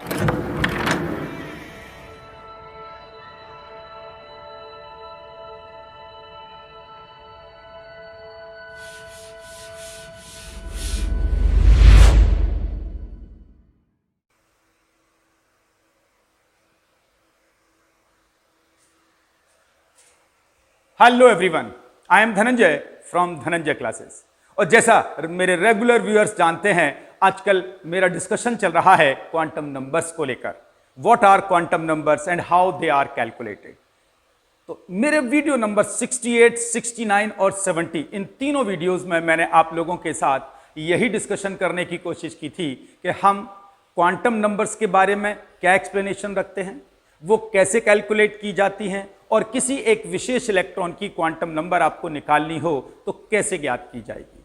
Hello everyone, I am Dhananjay from Dhananjay classes. और जैसा मेरे रेगुलर व्यूअर्स जानते हैं, आजकल मेरा डिस्कशन चल रहा है क्वांटम नंबर्स को लेकर। What are quantum numbers and how they are calculated. तो मेरे वीडियो नंबर 68, 69 और 70, इन तीनों वीडियोस में मैंने आप लोगों के साथ यही डिस्कशन करने की कोशिश की थी कि हम क्वांटम नंबर्स के बारे में क्या एक्सप्लेनेशन रखते हैं, वो कैसे कैलकुलेट की जाती हैं, और किसी एक विशेष इलेक्ट्रॉन की क्वांटम नंबर आपको निकालनी हो तो कैसे ज्ञात की जाएगी।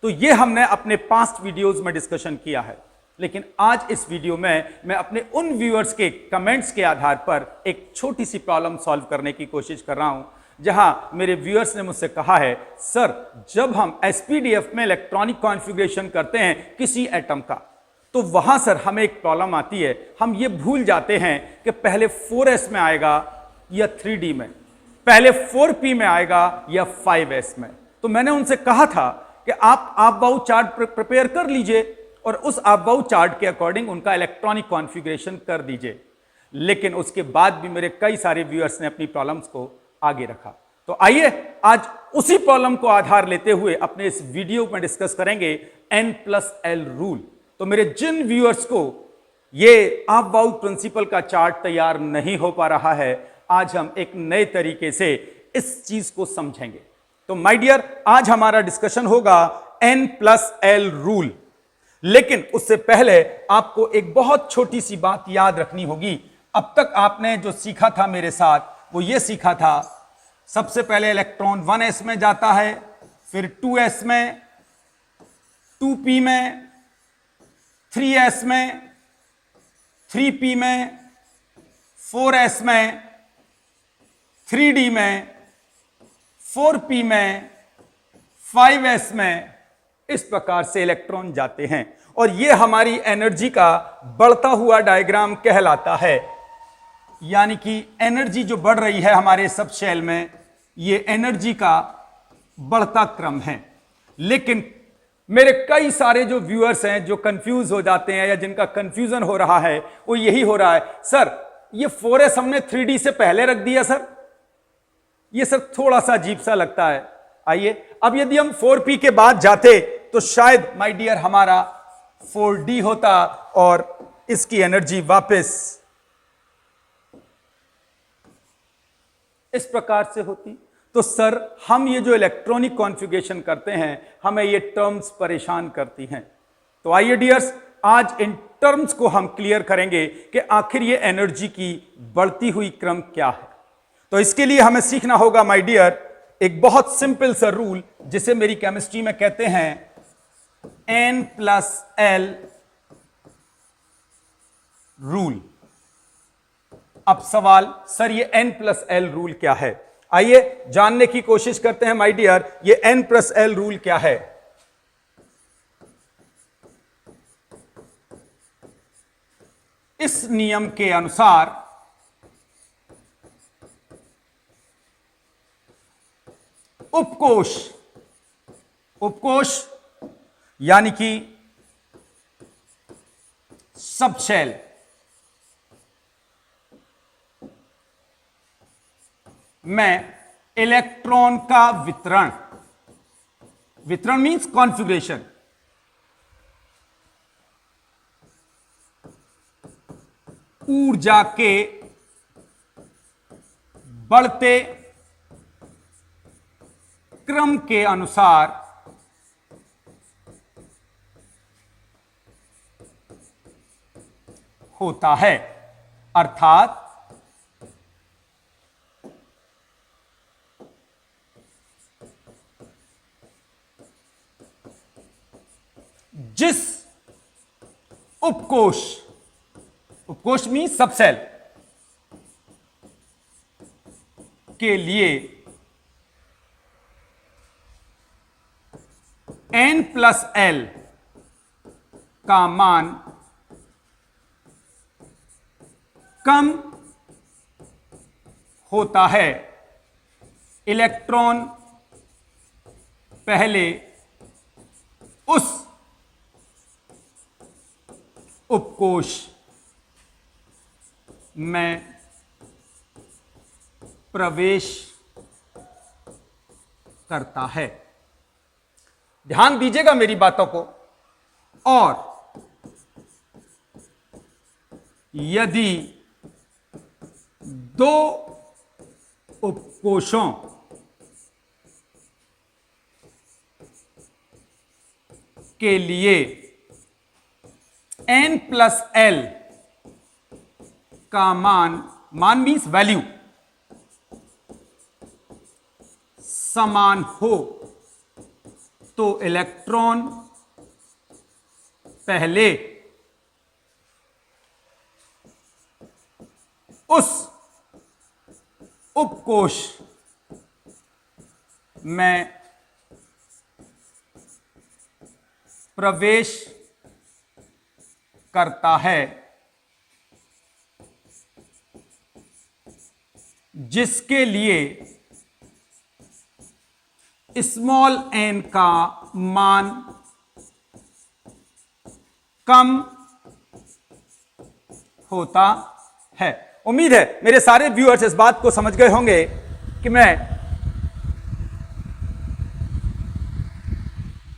तो ये हमने अपने पास्ट वीडियोस में डिस्कशन किया है, लेकिन आज इस वीडियो में मैं अपने उन व्यूअर्स के कमेंट्स के आधार पर एक छोटी सी प्रॉब्लम सॉल्व करने की कोशिश कर रहा हूं, जहां मेरे व्यूअर्स ने मुझसे कहा है, सर जब हम एसपीडीएफ में इलेक्ट्रॉनिक कॉन्फ़िगरेशन करते हैं किसी एटम का, तो वहां सर हमें एक प्रॉब्लम आती है, हम ये भूल जाते हैं कि पहले 4s में आएगा या 3D में, पहले 4p में आएगा या 5s में। तो मैंने उनसे कहा था कि आप आपबाउ चार्ट प्रिपेयर कर लीजिए और उस आपबाउ चार्ट के अकॉर्डिंग उनका इलेक्ट्रॉनिक कॉन्फ़िगरेशन कर दीजिए। लेकिन उसके बाद भी मेरे कई सारे व्यूअर्स ने अपनी प्रॉब्लम्स को आगे रखा। तो आइए आज उसी प्रॉब्लम को आधार लेते हुए अपने इस वीडियो में डिस्कस करेंगे n+l रूल। तो मेरे जिन व्यूअर्स को ये आपबाउ प्रिंसिपल का चार्ट तैयार नहीं हो पा रहा है, आज हम एक नए तरीके से इस चीज को समझेंगे। तो माय डियर, आज हमारा डिस्कशन होगा n+l रूल। लेकिन उससे पहले आपको एक बहुत छोटी सी बात याद रखनी होगी। अब तक आपने जो सीखा था मेरे साथ वो ये सीखा था, सबसे पहले इलेक्ट्रॉन 1s में जाता है, फिर 2s में, 2p में, 3s में, 3p में, 4s में, 3D में, 4p में, 5s में, इस प्रकार से इलेक्ट्रॉन जाते हैं। और यह हमारी एनर्जी का बढ़ता हुआ डायग्राम कहलाता है। यानी कि एनर्जी जो बढ़ रही है हमारे सब शेल में, यह एनर्जी का बढ़ता क्रम है। लेकिन मेरे कई सारे जो व्यूअर्स हैं जो कंफ्यूज हो जाते हैं या जिनका कंफ्यूजन हो रहा है, वो यही हो रहा है, सर ये 4s हमने 3D से पहले रख दिया सर, ये सर थोड़ा सा अजीब सा लगता है। आइए, अब यदि हम 4p के बाद जाते तो शायद माय डियर हमारा 4d होता और इसकी एनर्जी वापस इस प्रकार से होती। तो सर हम ये जो इलेक्ट्रॉनिक कॉन्फ़िगरेशन करते हैं, हमें ये टर्म्स परेशान करती हैं। तो आइए डियर्स, आज इन टर्म्स को हम क्लियर करेंगे कि आखिर ये एनर्जी की बढ़ती हुई क्रम क्या है। तो इसके लिए हमें सीखना होगा माय डियर एक बहुत सिंपल सा रूल, जिसे मेरी केमिस्ट्री में कहते हैं n+l रूल। अब सवाल, सर ये n+l रूल क्या है? आइए जानने की कोशिश करते हैं माय डियर, ये n+l रूल क्या है। इस नियम के अनुसार उपकोश यानी कि सब शेल में इलेक्ट्रॉन का वितरण मींस कॉन्फ़िगरेशन, ऊर्जा के बढ़ते क्रम के अनुसार होता है। अर्थात जिस उपकोश मींस सब सेल के लिए n+l का मान कम होता है इलेक्ट्रॉन पहले उस उपकोष में प्रवेश करता है। ध्यान दीजिएगा मेरी बातों को। और यदि दो उपकोषों के लिए n+l का मान मीन्स वैल्यू समान हो तो इलेक्ट्रॉन पहले उस उपकोष में प्रवेश करता है जिसके लिए स्मॉल n का मान कम होता है। उम्मीद है मेरे सारे व्यूअर्स इस बात को समझ गए होंगे कि मैं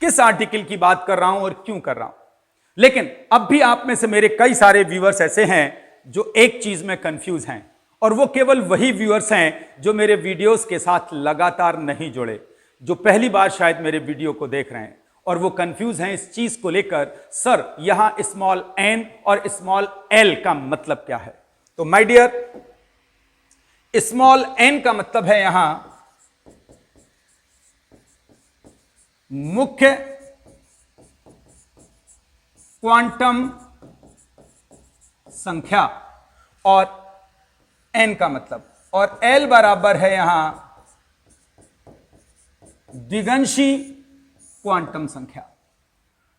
किस आर्टिकल की बात कर रहा हूं और क्यों कर रहा हूं। लेकिन अब भी आप में से मेरे कई सारे व्यूअर्स ऐसे हैं जो एक चीज में कंफ्यूज हैं, और वो केवल वही व्यूअर्स हैं जो मेरे वीडियोस के साथ लगातार नहीं जुड़े, जो पहली बार शायद मेरे वीडियो को देख रहे हैं और वो कंफ्यूज हैं इस चीज को लेकर, सर यहां स्मॉल n और स्मॉल l का मतलब क्या है। तो माय डियर, स्मॉल n का मतलब है यहां मुख्य क्वांटम संख्या और n का मतलब, और l बराबर है यहां द्विगंशी क्वांटम संख्या।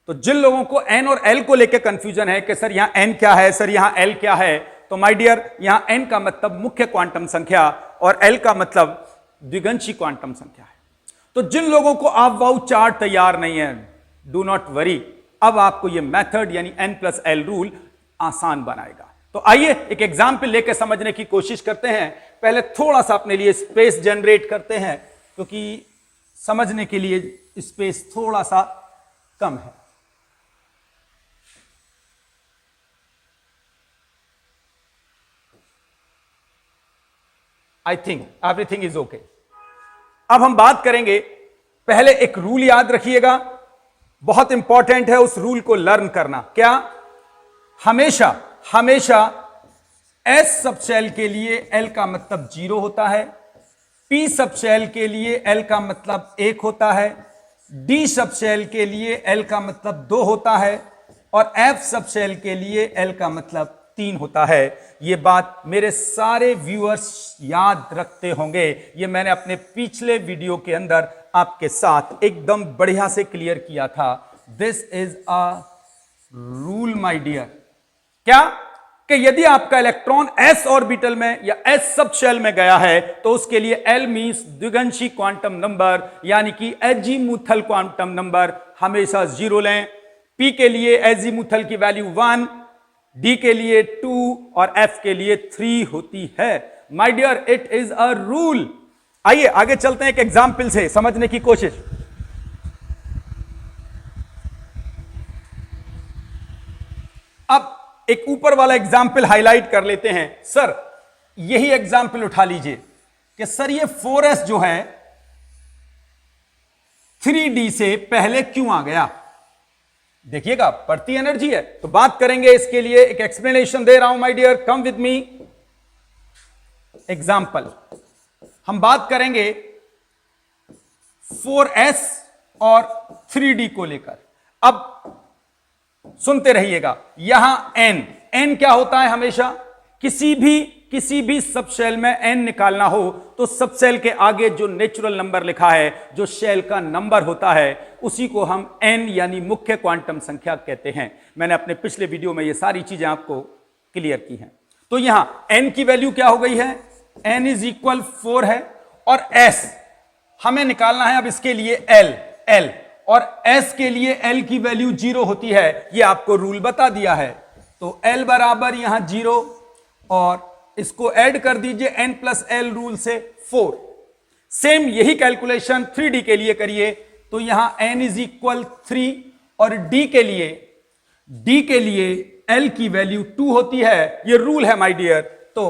तो जिन लोगों को n और l को लेकर कंफ्यूजन है कि सर यहां n क्या है, सर यहां l क्या है, तो माय डियर यहां n का मतलब मुख्य क्वांटम संख्या और l का मतलब द्विगंशी क्वांटम संख्या है। तो जिन लोगों को आप वाउ चार्ट तैयार नहीं है, डू नॉट वरी, अब आपको यह मेथड यानी n+l रूल आसान बनाएगा। तो आइए एक एग्जाम्पल लेकर समझने की कोशिश करते हैं। पहले थोड़ा सा अपने लिए स्पेस जनरेट करते हैं क्योंकि समझने के लिए स्पेस थोड़ा सा कम है। I think everything is okay. अब हम बात करेंगे, पहले एक रूल याद रखिएगा, बहुत इंपॉर्टेंट है उस रूल को लर्न करना। क्या? हमेशा हमेशा S सब शेल के लिए L का मतलब 0 होता है, P सब शेल के लिए L का मतलब 1 होता है, D सब शेल के लिए L का मतलब 2 होता है और F सब शेल के लिए L का मतलब 3 होता है। ये बात मेरे सारे व्यूअर्स याद रखते होंगे, ये मैंने अपने पिछले वीडियो के अंदर आपके साथ एकदम बढ़िया से क्लियर किया था। This is a rule my dear. क्या? कि यदि आपका इलेक्ट्रॉन s ऑर्बिटल में या s सब शेल में गया है तो उसके लिए L मीन्स द्विगंशी क्वांटम नंबर यानी कि एजीमुथल क्वांटम नंबर हमेशा 0 लें। P के लिए एजीमुथल की वैल्यू 1, D के लिए 2 और F के लिए 3 होती है। My dear it is a rule. आइए आगे चलते हैं एक एग्जाम्पल से समझने की कोशिश। अब एक ऊपर वाला एग्जाम्पल हाईलाइट कर लेते हैं। सर यही एग्जाम्पल उठा लीजिए कि सर ये 4s जो है 3d से पहले क्यों आ गया। देखिएगा बढ़ती एनर्जी है, तो बात करेंगे इसके लिए। एक एक्सप्लेनेशन दे रहा हूं my dear, come with me. Example हम बात करेंगे 4s और 3d को लेकर। अब सुनते रहिएगा, यहां n क्या होता है, हमेशा किसी भी सब शेल में n निकालना हो तो सब शेल के आगे जो नेचुरल नंबर लिखा है, जो शेल का नंबर होता है, उसी को हम n यानी मुख्य क्वांटम संख्या कहते हैं। मैंने अपने पिछले वीडियो में ये सारी चीजें आपको क्लियर की हैं। तो यहां n की वैल्यू क्या हो गई है, n इज इक्वल 4 है, और s हमें निकालना है अब इसके लिए l, और s के लिए l की वैल्यू 0 होती है, ये आपको रूल बता दिया है। तो l बराबर यहां 0, और इसको ऐड कर दीजिए n प्लस एल रूल से 4। सेम यही कैलकुलेशन 3d के लिए करिए, तो यहां n इज इक्वल 3, और d के लिए l की वैल्यू 2 होती है, ये रूल है माय डियर। तो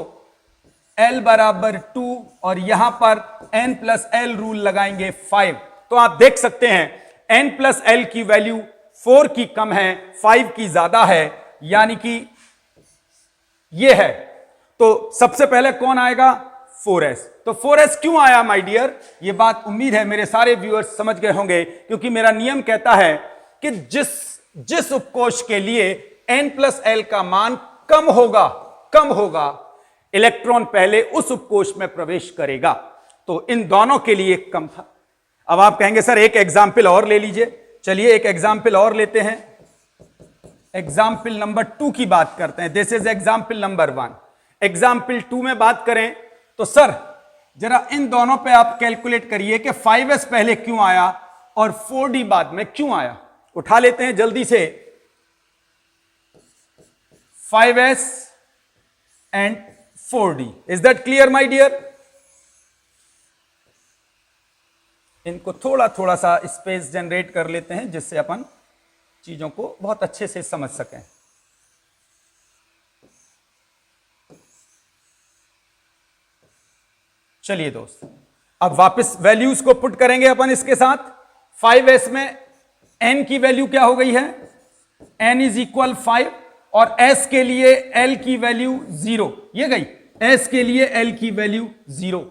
l बराबर 2, और यहां पर n प्लस एल रूल लगाएंगे 5। तो आप देख सकते हैं n प्लस एल की वैल्यू 4 की कम है, 5 की ज्यादा है, यानी कि ये है। तो सबसे पहले कौन आएगा, 4s। तो 4s क्यों आया माय डियर, ये बात उम्मीद है मेरे सारे व्यूअर्स समझ गए होंगे, क्योंकि मेरा नियम कहता है कि जिस उपकोष के लिए n प्लस एल का मान कम होगा, इलेक्ट्रॉन पहले उस उपकोष में प्रवेश करेगा। तो इन दोनों के लिए कम था। अब आप कहेंगे सर एक एग्जाम्पल और ले लीजिए, चलिए एक एग्जाम्पल और लेते हैं। एग्जाम्पल नंबर 2 की बात करते हैं। This is example number 1। Example 2 में बात करें तो सर जरा इन दोनों पे आप कैलकुलेट करिए कि 5s पहले क्यों आया और 4d बाद में क्यों आया। उठा लेते हैं जल्दी से 5s and 4d। Is that clear my dear? इनको थोड़ा थोड़ा सा स्पेस जनरेट कर लेते हैं जिससे अपन चीजों को बहुत अच्छे से समझ सकें। चलिए दोस्त, अब वापस वैल्यूज को पुट करेंगे अपन इसके साथ। 5s में n की वैल्यू क्या हो गई है, n इज इक्वल 5, और s के लिए l की वैल्यू 0, ये गई s के लिए l की वैल्यू 0।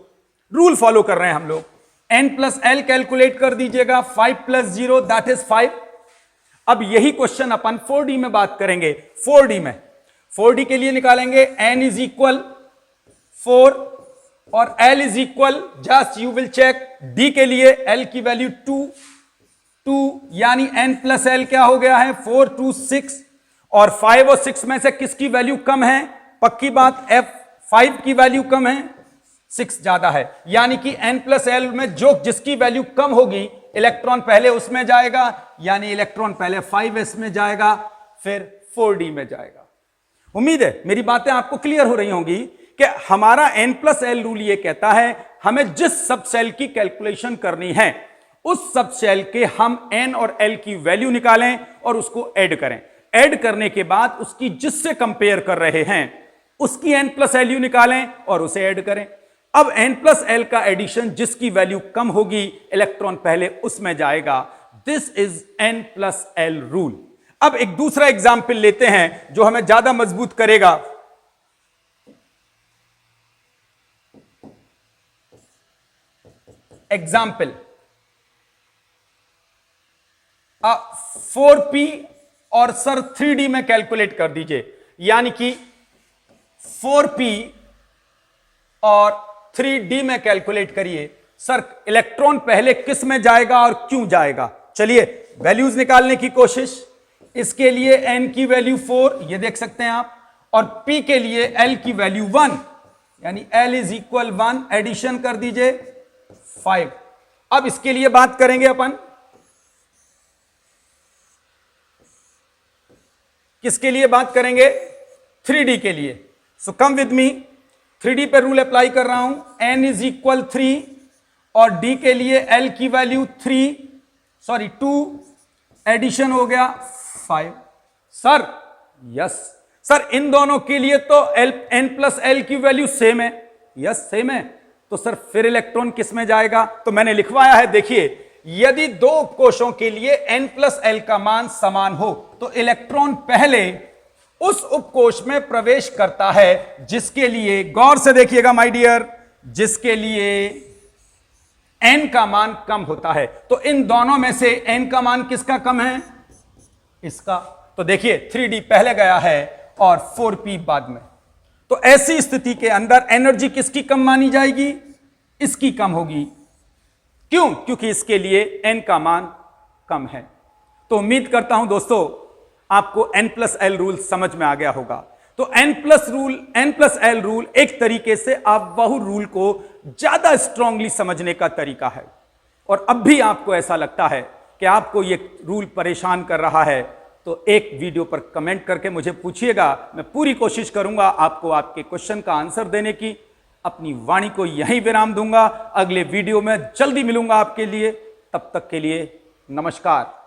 रूल फॉलो कर रहे हैं हम लोग। n प्लस एल कैलकुलेट कर दीजिएगा, 5 प्लस 0 दैट इज 5। अब यही क्वेश्चन अपन 4d में बात करेंगे। 4d के लिए निकालेंगे n इज इक्वल 4 और l is equal, just you will check, d के लिए l की वैल्यू 2 यानी n प्लस एल क्या हो गया है 4 2 6, और 5 और 6 में से किसकी वैल्यू कम है, पक्की बात f5 की वैल्यू कम है, 6 ज्यादा है, यानी कि n प्लस एल में जिसकी वैल्यू कम होगी इलेक्ट्रॉन पहले उसमें जाएगा, यानी इलेक्ट्रॉन पहले 5s में जाएगा फिर 4d में जाएगा। उम्मीद है मेरी बातें आपको क्लियर हो रही होंगी कि हमारा n प्लस एल रूल ये कहता है हमें जिस सब सेल की कैलकुलेशन करनी है उस सब सेल के हम n और l की वैल्यू निकालें और उसको ऐड करें। ऐड करने के बाद उसकी जिससे कंपेयर कर रहे हैं उसकी n प्लस एल निकालें और उसे ऐड करें। अब n प्लस एल का एडिशन जिसकी वैल्यू कम होगी इलेक्ट्रॉन पहले उसमें जाएगा। This is n plus L rule. अब एक दूसरा एग्जाम्पल लेते हैं जो हमें ज्यादा मजबूत करेगा। एग्जाम्पल 4p और सर 3d में कैलकुलेट कर दीजिए, यानी कि 4p और 3d में कैलकुलेट करिए। सर इलेक्ट्रॉन पहले किस में जाएगा और क्यों जाएगा, चलिए वैल्यूज निकालने की कोशिश। इसके लिए n की वैल्यू 4, ये देख सकते हैं आप, और p के लिए l की वैल्यू 1, यानी l इज इक्वल 1, एडिशन कर दीजिए 5। अब इसके लिए बात करेंगे अपन, किसके लिए बात करेंगे, 3d के लिए। सो कम विद मी, 3d पे रूल अप्लाई कर रहा हूं, n इज इक्वल 3 और d के लिए l की वैल्यू 2, एडिशन हो गया 5। सर यस सर इन दोनों के लिए तो n प्लस एल की वैल्यू सेम है, यस सेम है, तो सर फिर इलेक्ट्रॉन किस में जाएगा, तो मैंने लिखवाया है, देखिए यदि दो उपकोषों के लिए n प्लस एल का मान समान हो तो इलेक्ट्रॉन पहले उस उपकोष में प्रवेश करता है जिसके लिए, गौर से देखिएगा माय डियर, जिसके लिए n का मान कम होता है। तो इन दोनों में से n का मान किसका कम है, इसका। तो देखिए 3d पहले गया है और 4p बाद में। तो ऐसी स्थिति के अंदर एनर्जी किसकी कम मानी जाएगी, इसकी कम होगी। क्यों, क्योंकि इसके लिए n का मान कम है। तो उम्मीद करता हूं दोस्तों आपको n प्लस एल रूल समझ में आ गया होगा। तो N+L रूल एक तरीके से आप बहु रूल को ज्यादा स्ट्रांगली समझने का तरीका है। और अब भी आपको ऐसा लगता है कि आपको यह रूल परेशान कर रहा है, तो एक वीडियो पर कमेंट करके मुझे पूछिएगा। मैं पूरी कोशिश करूंगा आपको आपके क्वेश्चन का आंसर देने की। अपनी वाणी को यहीं विराम दूंगा। अगले वीडियो में जल्दी मिलूंगा आपके लिए। तब तक के लिए नमस्कार।